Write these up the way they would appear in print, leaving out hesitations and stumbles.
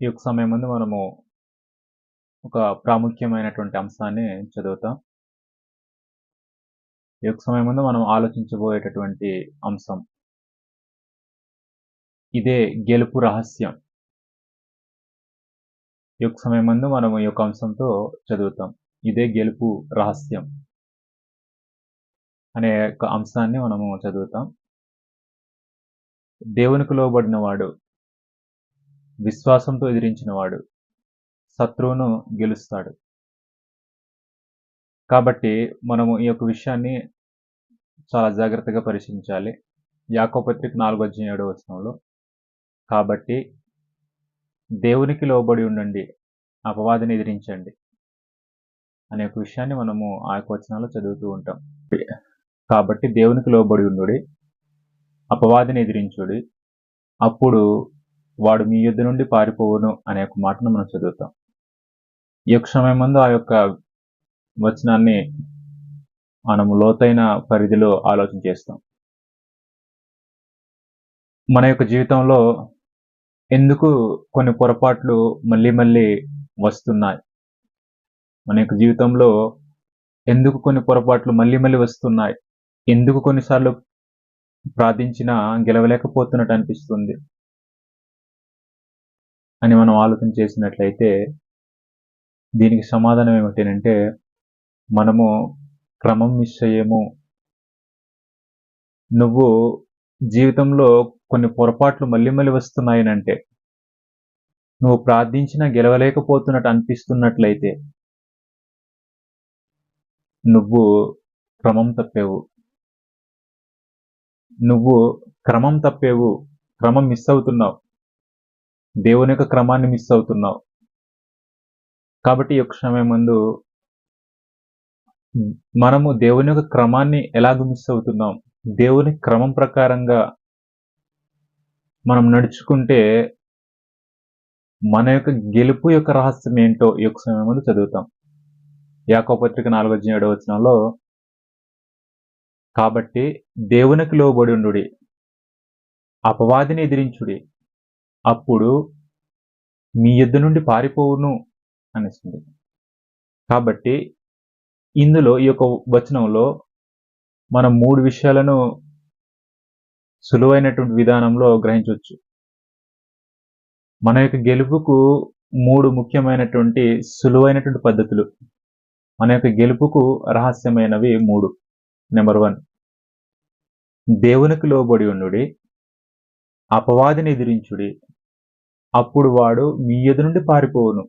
ఈ యొక్క సమయం ముందు మనము ఒక ప్రాముఖ్యమైనటువంటి అంశాన్ని చదువుతాం. ఈ యొక్క సమయం ముందు మనం ఆలోచించబోయేటటువంటి అంశం ఇదే గెలుపు రహస్యం. ఈ యొక్క సమయం ముందు మనము ఈ యొక్క అంశంతో చదువుతాం. ఇదే గెలుపు రహస్యం అనే యొక్క అంశాన్ని మనము చదువుతాం. దేవునికి లోబడిన వాడు, విశ్వాసంతో ఎదిరించిన వాడు శత్రువును గెలుస్తాడు. కాబట్టి మనము ఈ యొక్క విషయాన్ని చాలా జాగ్రత్తగా పరిశీలించాలి. యాకోబు పత్రిక 4:7 కాబట్టి దేవునికి లోబడి ఉండండి, అపవాదిని ఎదిరించండి అనే ఒక విషయాన్ని మనము ఆ యొక్క వచనాల్లో చదువుతూ ఉంటాం. కాబట్టి దేవునికి లోబడి ఉండుడి, అపవాదిని ఎదిరించుడి, అప్పుడు వాడు మీ యుద్ధ నుండి పారిపోవును అనే ఒక మాటను మనం చదువుతాం. ఈ యొక్క సమయం ముందు ఆ యొక్క వచనాన్ని మనము లోతైన పరిధిలో ఆలోచన చేస్తాం. మన యొక్క జీవితంలో ఎందుకు కొన్ని పొరపాట్లు మళ్ళీ మళ్ళీ వస్తున్నాయి? మన యొక్క జీవితంలో ఎందుకు కొన్ని పొరపాట్లు మళ్ళీ మళ్ళీ వస్తున్నాయి? ఎందుకు కొన్నిసార్లు ప్రార్థించినా గెలవలేకపోతున్నట్టు అనిపిస్తుంది అని మనం ఆలోచన చేసినట్లయితే దీనికి సమాధానం ఏమిటంటే మనము క్రమం మిస్ అయ్యేము. నువ్వు జీవితంలో కొన్ని పొరపాట్లు మళ్ళీ మళ్ళీ వస్తున్నాయనంటే, నువ్వు ప్రార్థించినా గెలవలేకపోతున్నట్టు అనిపిస్తున్నట్లయితే నువ్వు క్రమం తప్పేవు. నువ్వు క్రమం తప్పేవు, క్రమం మిస్ అవుతున్నావు, దేవుని యొక్క క్రమాన్ని మిస్ అవుతున్నావు. కాబట్టి ఈ యొక్క సమయం ముందు మనము దేవుని యొక్క క్రమాన్ని ఎలాగ మిస్ అవుతున్నాం? దేవుని క్రమం ప్రకారంగా మనం నడుచుకుంటే మన యొక్క గెలుపు యొక్క రహస్యం ఏంటో ఈ యొక్క సమయం ముందు చదువుతాం. యాకోబు పత్రిక 4:7 కాబట్టి దేవునికి లోబడి ఉండుడి, అపవాదిని ఎదిరించుడి, అప్పుడు మీ యుద్ధ నుండి పారిపోవును అనేసింది. కాబట్టి ఇందులో ఈ యొక్క వచనంలో మనం 3 విషయాలను సులువైనటువంటి విధానంలో గ్రహించవచ్చు. మన యొక్క గెలుపుకు 3 ముఖ్యమైనటువంటి సులువైనటువంటి పద్ధతులు. మన యొక్క గెలుపుకు రహస్యమైనవి 3. నెంబర్ 1, దేవునికి లోబడి ఉండుడి, అపవాదిని ఎదిరించుడి, అప్పుడు వాడు మీ ఎదు నుండి పారిపోవును.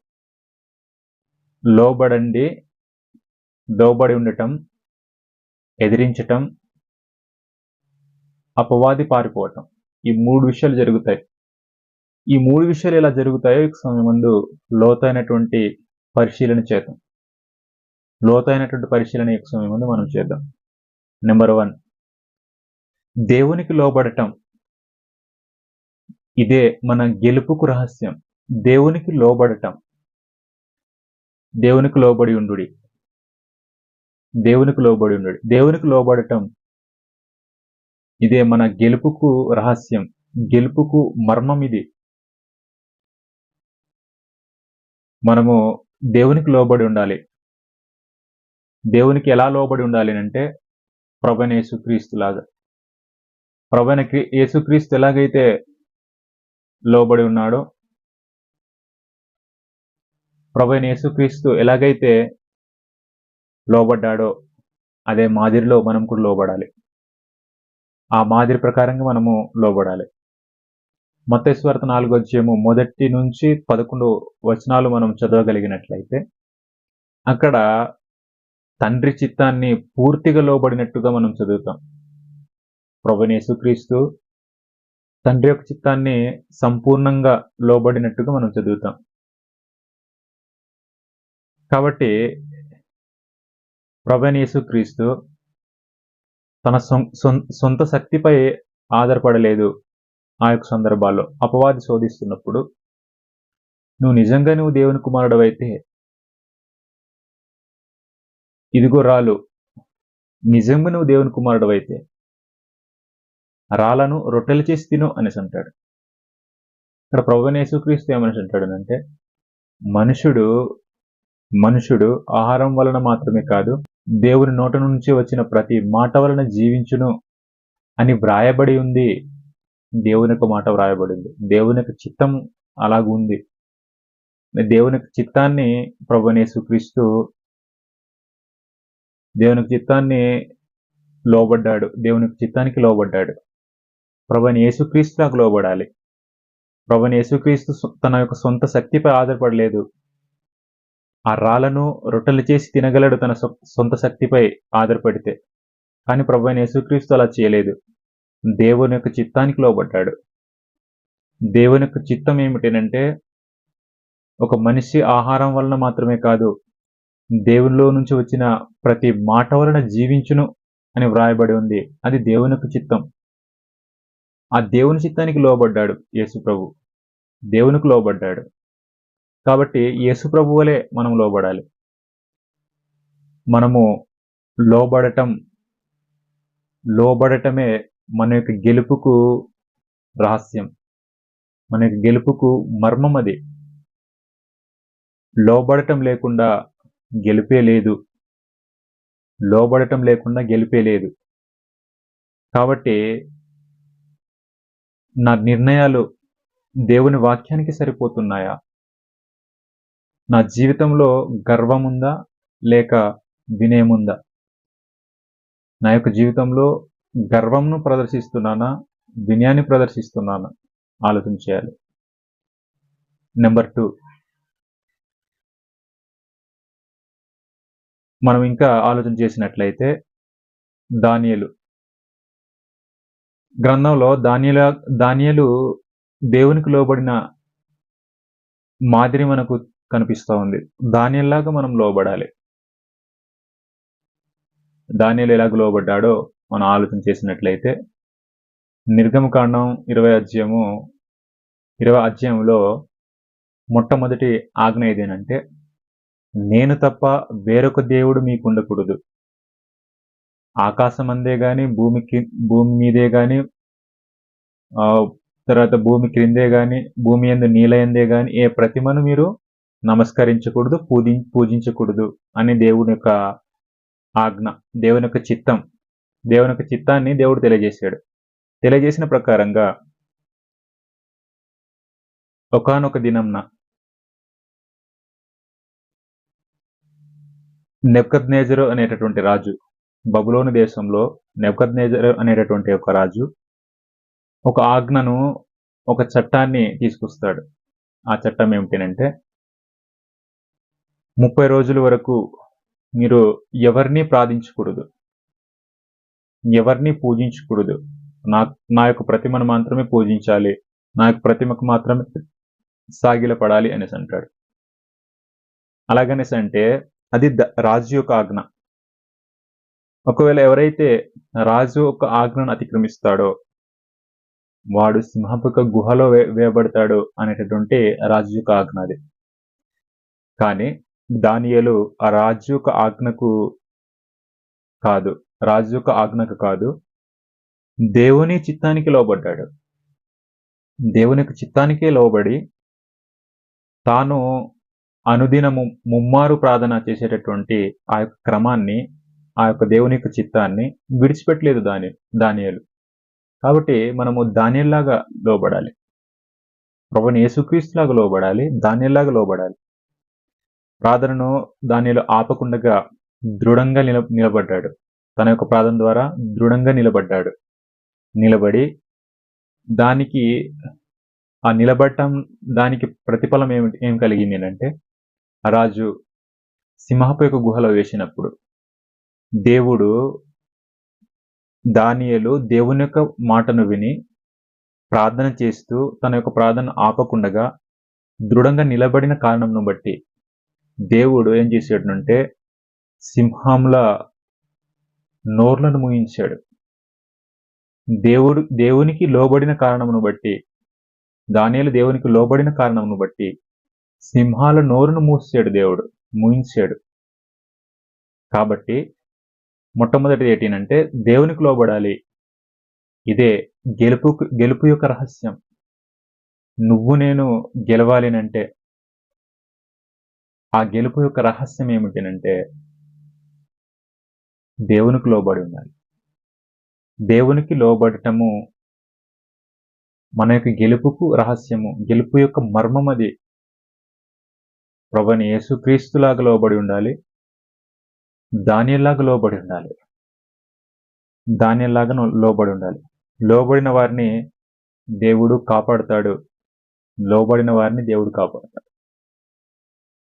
లోబడండి, లోబడి ఉండటం, ఎదిరించటం, అపవాది పారిపోవటం. ఈ 3 విషయాలు జరుగుతాయి. ఈ 3 విషయాలు ఎలా జరుగుతాయో ఈ సమయం ముందు లోతైనటువంటి పరిశీలన చేద్దాం. లోతైనటువంటి పరిశీలన ఈ సమయం ముందు మనం చేద్దాం. నెంబర్ 1, దేవునికి లోబడటం. ఇదే మన గెలుపుకు రహస్యం. దేవునికి లోబడటం. దేవునికి లోబడి ఉండుడి. దేవునికి లోబడి ఉండుడి. దేవునికి లోబడటం ఇదే మన గెలుపుకు రహస్యం, గెలుపుకు మర్మం ఇది. మనము దేవునికి లోబడి ఉండాలి. దేవునికి ఎలా లోబడి ఉండాలి అంటే ప్రభువైన యేసుక్రీస్తు లాగా. ప్రభువైన యేసుక్రీస్తు ఎలాగైతే లోబడి ఉన్నాడో, ప్రభువైన యేసుక్రీస్తు ఎలాగైతే లోబడ్డాడో అదే మాదిరిలో మనం కూడా లోబడాలి. ఆ మాదిరి ప్రకారంగా మనము లోబడాలి. మత్తయి సువార్త 4:1-11 మనం చదవగలిగినట్లయితే అక్కడ తండ్రి చిత్తాన్ని పూర్తిగా లోబడినట్టుగా మనం చదువుతాం. ప్రభువైన యేసుక్రీస్తు తండ్రి యొక్క చిత్తాన్ని సంపూర్ణంగా లోబడినట్టుగా మనం చదువుతాం. కాబట్టి ప్రభువైన యేసుక్రీస్తు తన సొంత శక్తిపై ఆధారపడలేదు. ఆ యొక్క సందర్భాల్లో అపవాది శోధిస్తున్నప్పుడు నువ్వు దేవుని కుమారుడవైతే ఇదిగో రాలు, నిజంగా నువ్వు దేవుని కుమారుడవైతే రాళ్ళను రొట్టెలు చేసి తిను అనేసి అంటాడు. ఇక్కడ ప్రభువైన యేసుక్రీస్తు ఏమని అంటాడనంటే, మనుషుడు మనుషుడు ఆహారం వలన మాత్రమే కాదు, దేవుని నోట నుంచి వచ్చిన ప్రతి మాట వలన జీవించును అని వ్రాయబడి ఉంది. దేవుని యొక్క మాట వ్రాయబడింది. దేవుని యొక్క చిత్తం అలాగుంది. దేవుని యొక్క చిత్తాన్ని ప్రభువైన యేసుక్రీస్తు దేవుని యొక్క చిత్తాన్ని లోబడ్డాడు. దేవుని యొక్క చిత్తానికి లోబడ్డాడు. ప్రభువైన యేసుక్రీస్తులాగా లోబడాలి. ప్రభువైన యేసుక్రీస్తు తన యొక్క సొంత శక్తిపై ఆధారపడలేదు. ఆ రాళ్లను రొట్టెలు చేసి తినగలడు తన సొంత శక్తిపై ఆధారపడితే. కానీ ప్రభువైన యేసుక్రీస్తు అలా చేయలేదు. దేవుని యొక్క చిత్తానికి లోబడ్డాడు. దేవుని యొక్క చిత్తం ఏమిటంటే, ఒక మనిషి ఆహారం వలన మాత్రమే కాదు, దేవునిలో నుంచి వచ్చిన ప్రతి మాట వలన జీవించును అని వ్రాయబడి ఉంది. అది దేవుని యొక్క చిత్తం. ఆ దేవుని చిత్తానికి లోబడ్డాడు యేసు ప్రభు. దేవునికి లోబడ్డాడు. కాబట్టి యేసు ప్రభు వలె మనం లోబడాలి. మనము లోబడటమే మన యొక్క గెలుపుకు రహస్యం. మన యొక్క గెలుపుకు మర్మం అది. లోబడటం లేకుండా గెలుపే లేదు. లోబడటం లేకుండా గెలుపే లేదు. కాబట్టి నా నిర్ణయాలు దేవుని వాక్యానికి సరిపోతున్నాయా? నా జీవితంలో గర్వముందా లేక వినయముందా? నా యొక్క జీవితంలో గర్వంను ప్రదర్శిస్తున్నానా, వినయాన్ని ప్రదర్శిస్తున్నానా? ఆలోచన చేయాలి. నెంబర్ 2, మనం ఇంకా ఆలోచన చేసినట్లయితే దానియేలు గ్రంథంలో దానియేలు దేవునికి లోబడిన మాదిరి మనకు కనిపిస్తూ ఉంది. దానియేలులాగా మనం లోబడాలి. దానియేలు ఎలాగ లోబడ్డాడో మనం ఆలోచన చేసినట్లయితే నిర్గమకాండం 20 అధ్యాయంలో మొట్టమొదటి ఆజ్ఞ ఏదేనంటే, నేను తప్ప వేరొక దేవుడు మీకుండకూడదు. ఆకాశం అందే గాని, భూమి మీదే గాని, తర్వాత భూమి క్రిందే గాని, భూమి యందు నీళ్ళ యందే గాని ఏ ప్రతిమను మీరు నమస్కరించకూడదు, పూజించకూడదు అని దేవుని యొక్క ఆజ్ఞ, దేవుని యొక్క చిత్తం. దేవుని యొక్క చిత్తాన్ని దేవుడు తెలియజేశాడు. తెలియజేసిన ప్రకారంగా ఒకానొక దినంన నెబుకద్నెజరు అనేటటువంటి రాజు, బబులోను దేశంలో నెబుకద్నెజరు అనేటటువంటి ఒక రాజు ఒక ఆజ్ఞను, ఒక చట్టాన్ని తీసుకొస్తాడు. ఆ చట్టం ఏమిటంటే, 30 రోజుల వరకు మీరు ఎవరిని ప్రార్థించకూడదు, ఎవరిని పూజించకూడదు. నా యొక్క ప్రతిమను మాత్రమే పూజించాలి, నా యొక్క ప్రతిమకు మాత్రమే సాగిలపడాలి అనేసి అంటాడు. అలాగనేసి అంటే అది రాజు యొక్క ఆజ్ఞ. ఒకవేళ ఎవరైతే రాజు యొక్క ఆజ్ఞను అతిక్రమిస్తాడో వాడు సింహపు యొక్క గుహలో వేయబడతాడు అనేటటువంటి రాజు యొక్క ఆజ్ఞ అది. కానీ దానియేలు ఆ రాజు యొక్క ఆజ్ఞకు కాదు, దేవుని చిత్తానికి లోబడ్డాడు. దేవుని యొక్క చిత్తానికే లోబడి తాను అనుదినము ముమ్మారు ప్రార్థన చేసేటటువంటి ఆ యొక్క క్రమాన్ని, ఆ యొక్క దేవుని యొక్క చిత్తాన్ని విడిచిపెట్టలేదు దానియేలు. కాబట్టి మనము దానియేలులాగా లోబడాలి. ప్రభువైన యేసుక్రీస్తులాగా లోబడాలి, దానియేలులాగా లోబడాలి. ప్రార్థనను దానియేలు ఆపకుండగా దృఢంగా నిలబడ్డాడు. తన యొక్క ప్రార్థన ద్వారా దృఢంగా నిలబడి దానికి ఆ నిలబడటం, దానికి ప్రతిఫలం ఏం కలిగింది అంటే, రాజు సింహపు యొక్క గుహలో వేసినప్పుడు దానియేలు దేవుని యొక్క మాటను విని ప్రార్థన చేస్తూ తన యొక్క ప్రార్థన ఆపకుండగా దృఢంగా నిలబడిన కారణంను బట్టి దేవుడు ఏం చేశాడంటే సింహంల నోర్లను ముగించాడు. దేవునికి లోబడిన కారణమును బట్టి, దానియేలు దేవునికి లోబడిన కారణమును బట్టి సింహాల నోరును ముగించాడు. కాబట్టి మొట్టమొదటిది ఏంటంటే దేవునికి లోబడాలి. ఇదే గెలుపు యొక్క రహస్యం. నువ్వు నేను గెలవాలినంటే ఆ గెలుపు యొక్క రహస్యం ఏమిటనంటే దేవునికి లోబడి ఉండాలి. దేవునికి లోబడటము మన యొక్క గెలుపుకు రహస్యము. గెలుపు యొక్క మర్మం అది. ప్రభువైన యేసుక్రీస్తులాగా లోబడి ఉండాలి. దానియేలులాగా లోబడి ఉండాలి. దానియేలులాగా లోబడి ఉండాలి. లోబడిన వారిని దేవుడు కాపాడుతాడు. లోబడిన వారిని దేవుడు కాపాడుతాడు.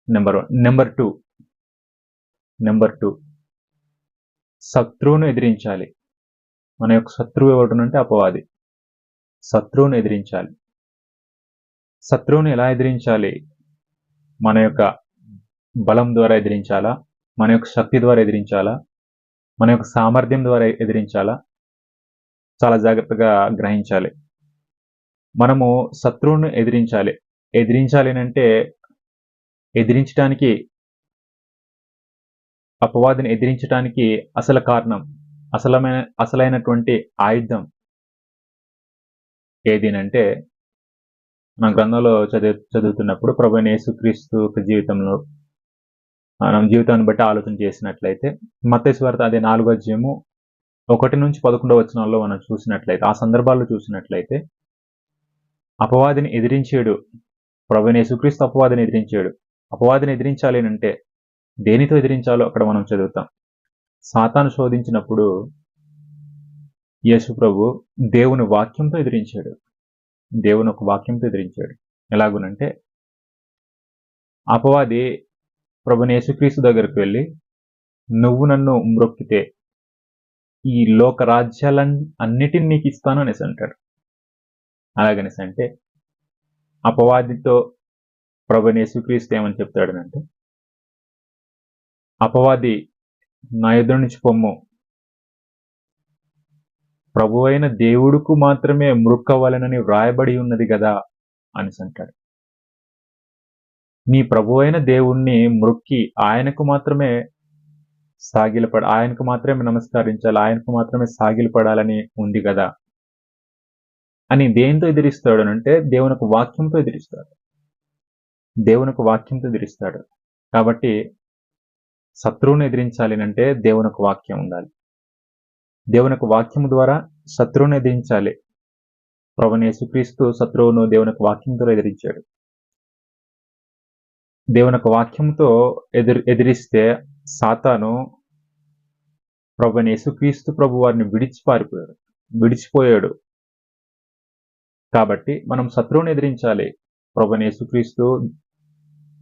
నెంబర్ 1. నెంబర్ 2 శత్రువును ఎదిరించాలి. మన యొక్క శత్రువు ఎవడునంటే అపవాది. శత్రువును ఎదిరించాలి. శత్రువును ఎలా ఎదిరించాలి? మన యొక్క బలం ద్వారా ఎదిరించాలా? మన యొక్క శక్తి ద్వారా ఎదిరించాలా? మన యొక్క సామర్థ్యం ద్వారా ఎదిరించాలా? చాలా జాగ్రత్తగా గ్రహించాలి. మనము శత్రువును ఎదిరించాలి. ఎదిరించాలి అంటే ఎదిరించటానికి అపవాదిని ఎదిరించటానికి అసలు కారణం, అసలైనటువంటి ఆయుధం ఏదినంటే మన గ్రంథంలో చదువుతున్నప్పుడు ప్రభువైన యేసుక్రీస్తు జీవితంలో మనం జీవితాన్ని బట్టి ఆలోచన చేసినట్లయితే మత్తయి సువార్త అదే 4వ అధ్యాయము 1-11 వచనాల్లో మనం చూసినట్లయితే ఆ సందర్భాల్లో చూసినట్లయితే అపవాదిని ఎదిరించాడు. ప్రభువైన యేసుక్రీస్తు అపవాదిని ఎదిరించాడు. అపవాదిని ఎదిరించాలి అంటే దేనితో ఎదిరించాలో అక్కడ మనం చదువుతాం. సాతాను శోధించినప్పుడు యేసు ప్రభు దేవుని వాక్యంతో ఎదిరించాడు. దేవుని ఒక వాక్యంతో ఎదిరించాడు. ఎలాగునంటే అపవాది ప్రభువైన యేసుక్రీస్తు దగ్గరికి వెళ్ళి నువ్వు నన్ను మ్రొక్కితే ఈ లోక రాజ్యాలన్నిటిని నీకు ఇస్తాను అనేసి అంటాడు. అలాగనేసి అంటే అపవాదితో ప్రభువైన యేసుక్రీస్తు ఏమని చెప్తాడనంటే అపవాది నా ఎదురు నుంచి పొమ్ము, ప్రభువైన దేవుడుకు మాత్రమే మ్రొక్కవలెనని వ్రాయబడి ఉన్నది కదా అనేసి అంటాడు. నీ ప్రభువైన దేవుణ్ణి మ్రొక్కి ఆయనకు మాత్రమే ఆయనకు మాత్రమే నమస్కరించాలి, ఆయనకు మాత్రమే సాగిలపడాలని ఉంది కదా అని దేంతో ఎదిరిస్తాడు అంటే దేవునికి వాక్యంతో ఎదిరిస్తాడు. దేవునికి వాక్యంతో ఎదిరిస్తాడు. కాబట్టి శత్రువును ఎదిరించాలి అంటే దేవునికి వాక్యం ఉండాలి. దేవునికి వాక్యం ద్వారా శత్రువును ఎదిరించాలి. ప్రభువైన యేసుక్రీస్తు శత్రువును దేవునికి వాక్యంతో ఎదిరించాడు. దేవునికి వాక్యంతో ఎదిరిస్తే సాతాను ప్రభువైన యేసుక్రీస్తు ప్రభు వారిని విడిచిపోయాడు. కాబట్టి మనం శత్రువును ఎదిరించాలి. ప్రభువైన యేసుక్రీస్తు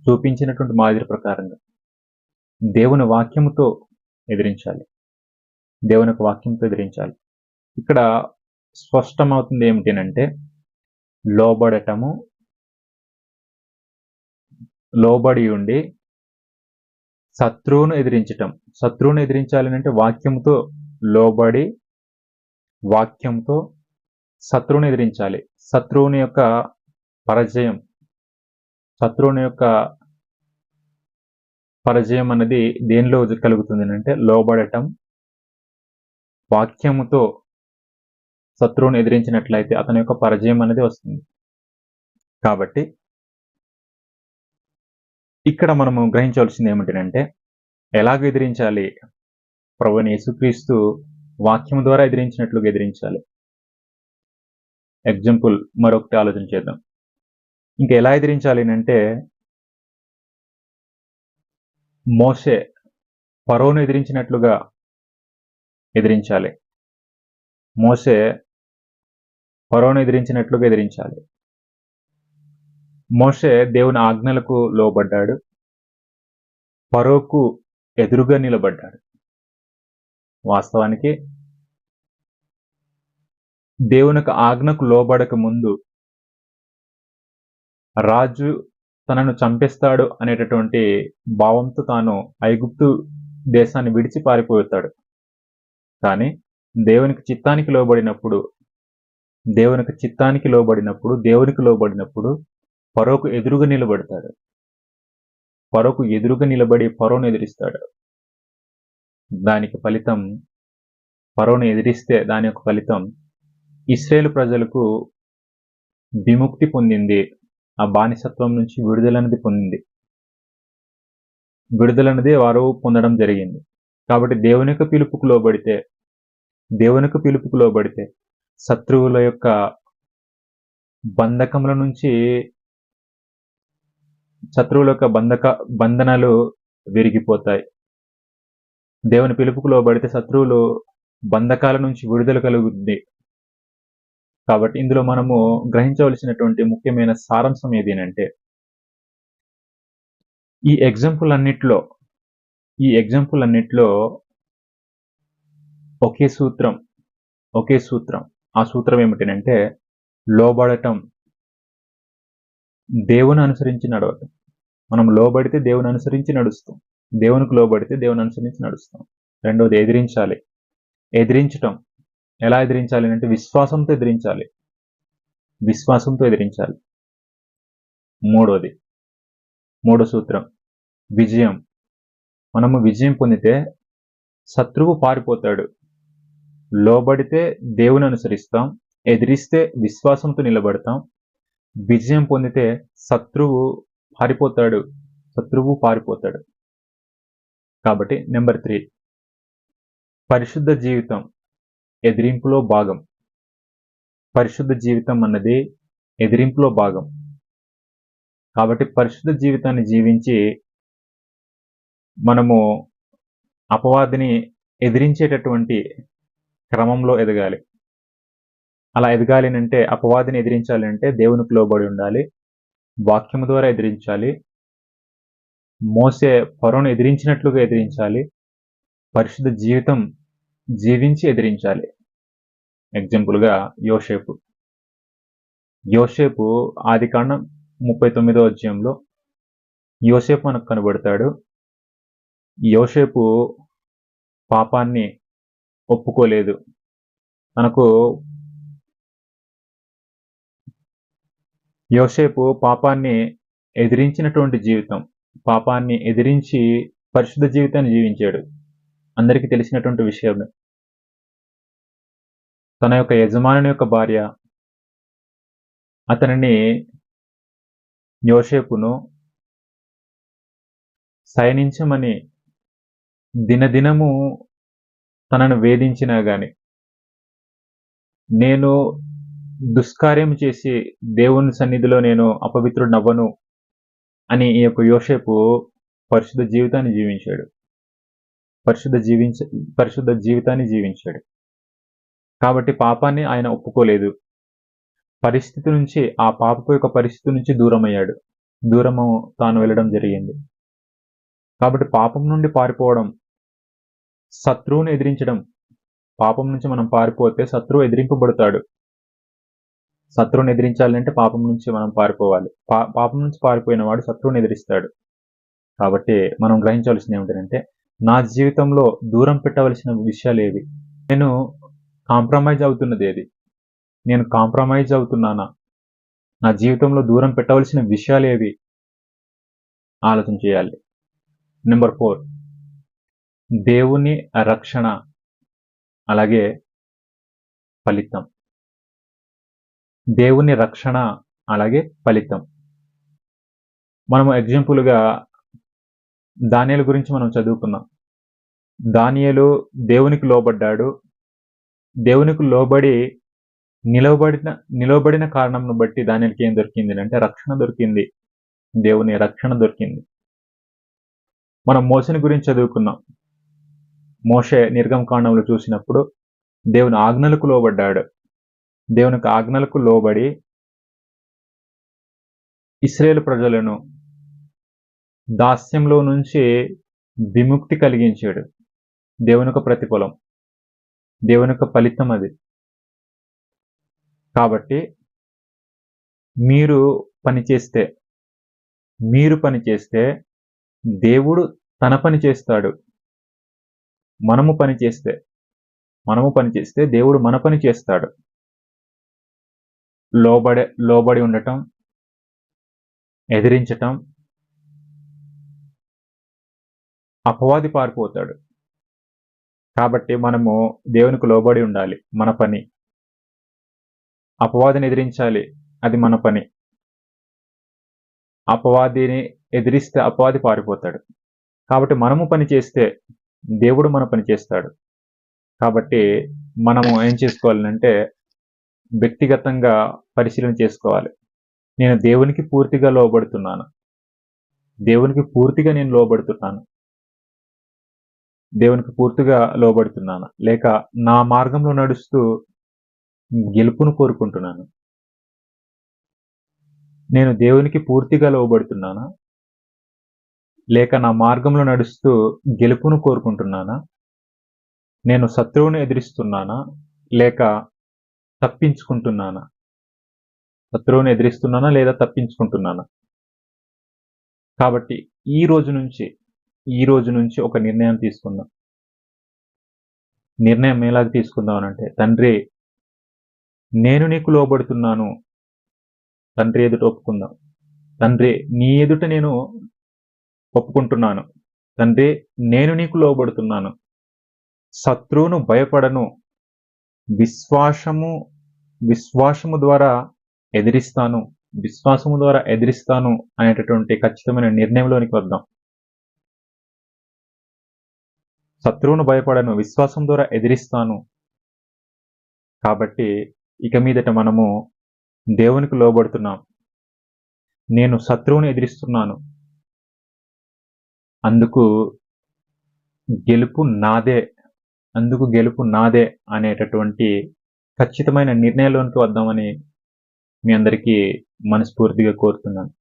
చూపించినటువంటి మాదిరి ప్రకారంగా దేవుని వాక్యముతో ఎదిరించాలి. దేవునికి వాక్యంతో ఎదిరించాలి. ఇక్కడ స్పష్టమవుతుంది ఏమిటంటే లోబడటము, లోబడి ఉండి శత్రువును ఎదిరించటం. శత్రువును ఎదిరించాలి అంటే వాక్యంతో లోబడి వాక్యంతో శత్రువును ఎదిరించాలి. శత్రువుని యొక్క పరాజయం అన్నది దేనిలో కలుగుతుంది అంటే లోబడటం, వాక్యముతో శత్రువును ఎదిరించినట్లయితే అతని యొక్క పరాజయం అనేది వస్తుంది. కాబట్టి ఇక్కడ మనము గ్రహించవలసింది ఏమిటంటే ఎలాగ ఎదిరించాలి? ప్రభువైన యేసుక్రీస్తు వాక్యం ద్వారా ఎదిరించినట్లుగా ఎదిరించాలి. ఎగ్జాంపుల్ మరొకటి ఆలోచన చేద్దాం. ఇంకా ఎలా ఎదిరించాలి అంటే మోషే ఫరోను ఎదిరించినట్లుగా ఎదిరించాలి. మోషే ఫరోను ఎదిరించినట్లుగా ఎదిరించాలి. మోషే దేవుని ఆజ్ఞలకు లోబడ్డాడు. ఫరోకు ఎదురుగా నిలబడ్డాడు. వాస్తవానికి దేవునికి ఆజ్ఞకు లోబడక ముందు రాజు తనను చంపేస్తాడు అనేటటువంటి భావంతో తాను ఐగుప్తు దేశాన్ని విడిచి పారిపోతాడు. కానీ దేవునికి చిత్తానికి లోబడినప్పుడు ఫరోకు ఎదురుగా నిలబడతాడు. ఫరోకు ఎదురుగా నిలబడి ఫరోను ఎదిరిస్తాడు. దానికి ఫలితం ఫరోను ఎదిరిస్తే దాని యొక్క ఫలితం ఇశ్రాయేలు ప్రజలకు విముక్తి పొందింది. ఆ బానిసత్వం నుంచి విడుదలనేది పొందింది. విడుదలనేది వారు పొందడం జరిగింది. కాబట్టి దేవుని యొక్క పిలుపుకు లోబడితే శత్రువుల యొక్క బంధకముల నుంచి బంధనాలు విరిగిపోతాయి. దేవుని పిలుపుకు లోబడితే శత్రువులు బంధకాల నుంచి విడుదల కలుగుద్ది. కాబట్టి ఇందులో మనము గ్రహించవలసినటువంటి ముఖ్యమైన సారాంశం ఏదేనంటే, ఈ ఎగ్జాంపుల్ అన్నిట్లో ఒకే సూత్రం. ఆ సూత్రం ఏమిటంటే లోబడటం, దేవుని అనుసరించి నడవటం. మనం లోబడితే దేవుని అనుసరించి నడుస్తాం. దేవునికి లోబడితే దేవుని అనుసరించి నడుస్తాం. రెండవది ఎదిరించటం. ఎలా ఎదిరించాలి అంటే విశ్వాసంతో ఎదిరించాలి. మూడో సూత్రం విజయం. మనము విజయం పొందితే శత్రువు పారిపోతాడు. లోబడితే దేవుని అనుసరిస్తాం, ఎదిరిస్తే విశ్వాసంతో నిలబడతాం. విజయం పొందితే శత్రువు పారిపోతాడు. కాబట్టి నెంబర్ 3, పరిశుద్ధ జీవితం ఎదిరింపులో భాగం. పరిశుద్ధ జీవితం అన్నది ఎదిరింపులో భాగం. కాబట్టి పరిశుద్ధ జీవితాన్ని జీవించి మనము అపవాదిని ఎదిరించేటటువంటి క్రమంలో ఎదగాలి. అలా ఎదగాలి అంటే, అపవాదిని ఎదిరించాలి అంటే దేవునికి లోబడి ఉండాలి, వాక్యము ద్వారా ఎదిరించాలి, మోసే ఫరోను ఎదిరించినట్లుగా ఎదిరించాలి, పరిశుద్ధ జీవితం జీవించి ఎదిరించాలి. ఎగ్జాంపుల్గా యోసేపు ఆదికాండం 39వ అధ్యాయంలో యోసేపు మనకు కనబడతాడు. యోసేపు పాపాన్ని ఒప్పుకోలేదు. యోసేపు పాపాన్ని ఎదిరించినటువంటి జీవితం, పాపాన్ని ఎదిరించి పరిశుద్ధ జీవితాన్ని జీవించాడు. అందరికీ తెలిసినటువంటి విషయమే. తన యొక్క యజమానుని యొక్క భార్య యోసేపును శయనించమని దినదినము తనను వేధించినా గాని, నేను దుష్కార్యం చేసి దేవుని సన్నిధిలో నేను అపవిత్రుడనవ్వను అని ఈ యొక్క యోసేపు పరిశుద్ధ జీవితాన్ని జీవించాడు. కాబట్టి పాపాన్ని ఆయన ఒప్పుకోలేదు. పరిస్థితి నుంచి, ఆ పాపపు యొక్క పరిస్థితి నుంచి దూరము తాను వెళ్ళడం జరిగింది. కాబట్టి పాపం నుండి పారిపోవడం, శత్రువుని ఎదిరించడం. పాపం నుంచి మనం పారిపోతే శత్రువు ఎదిరింపబడతాడు. శత్రువుని ఎదిరించాలంటే పాపం నుంచి మనం పారిపోవాలి. పాపం నుంచి పారిపోయిన వాడు శత్రువుని ఎదిరిస్తాడు. కాబట్టి మనం గ్రహించవలసింది ఏమిటంటే, నా జీవితంలో దూరం పెట్టవలసిన విషయాలు ఏవి? నేను కాంప్రమైజ్ అవుతున్నది ఏది? నేను కాంప్రమైజ్ అవుతున్నానా? నా జీవితంలో దూరం పెట్టవలసిన విషయాలు ఏవి? ఆలోచన చేయాలి. నెంబర్ 4, దేవుని రక్షణ అలాగే ఫలితం. దేవుని రక్షణ అలాగే ఫలితం. మనము ఎగ్జాంపుల్గా దానియేలు గురించి మనం చదువుకున్నాం. దానియేలు దేవునికి లోబడ్డాడు. దేవునికి లోబడి నిలవబడిన కారణంను బట్టి దానియేలుకి ఏం దొరికింది అంటే రక్షణ దొరికింది. దేవుని రక్షణ దొరికింది. మనం మోషేని గురించి చదువుకున్నాం. మోషే నిర్గమకాండంలో చూసినప్పుడు దేవుని ఆజ్ఞలకు లోబడ్డాడు. దేవునికి ఆజ్ఞలకు లోబడి ఇశ్రాయేలు ప్రజలను దాస్యంలో నుంచి విముక్తి కలిగించాడు. దేవుని యొక్క ప్రతిఫలం, దేవుని యొక్క ఫలితం అది. కాబట్టి మీరు పని చేస్తే దేవుడు తన పని చేస్తాడు. మనము పని చేస్తే దేవుడు మన పని చేస్తాడు. లోబడి ఉండటం, ఎదిరించటం, అపవాది పారిపోతాడు. కాబట్టి మనము దేవునికి లోబడి ఉండాలి. మన పని అపవాదిని ఎదిరించాలి. అది మన పని. అపవాదిని ఎదిరిస్తే అపవాది పారిపోతాడు. కాబట్టి మనము పని చేస్తే దేవుడు మన పని చేస్తాడు. కాబట్టి మనము ఏం చేసుకోవాలంటే వ్యక్తిగతంగా పరిశీలన చేసుకోవాలి. నేను దేవునికి పూర్తిగా లోబడుతున్నాను. దేవునికి పూర్తిగా నేను లోబడుతున్నాను. దేవునికి పూర్తిగా లోబడుతున్నాను. లేక నా మార్గంలో నడుస్తూ గెలుపును కోరుకుంటున్నాను. నేను దేవునికి పూర్తిగా లోబడుతున్నానా? లేక నా మార్గంలో నడుస్తూ గెలుపును కోరుకుంటున్నానా? నేను శత్రువును ఎదిరిస్తున్నానా? లేక తప్పించుకుంటున్నానా? శత్రువును ఎదిరిస్తున్నానా లేదా తప్పించుకుంటున్నానా? కాబట్టి ఈ రోజు నుంచి ఒక నిర్ణయం తీసుకుందాం. నిర్ణయం ఎలాగ తీసుకుందాం అనంటే, తండ్రి నేను నీకు లోబడుతున్నాను. తండ్రి ఎదుట ఒప్పుకుందాం. తండ్రి నీ ఎదుట నేను ఒప్పుకుంటున్నాను. తండ్రి నేను నీకు లోబడుతున్నాను. శత్రువును భయపడను. విశ్వాసము ద్వారా ఎదిరిస్తాను. విశ్వాసము ద్వారా ఎదిరిస్తాను అనేటటువంటి ఖచ్చితమైన నిర్ణయంలోనికి వద్దాం. శత్రువును భయపడను, విశ్వాసం ద్వారా ఎదిరిస్తాను. కాబట్టి ఇక మీదట మనము దేవునికి లోబడుతున్నాం. నేను శత్రువుని ఎదిరిస్తున్నాను. అందుకు గెలుపు నాదే అనేటటువంటి ఖచ్చితమైన నిర్ణయంలోనికి వద్దామని మీ అందరికీ మనస్ఫూర్తిగా కోరుతున్నాను.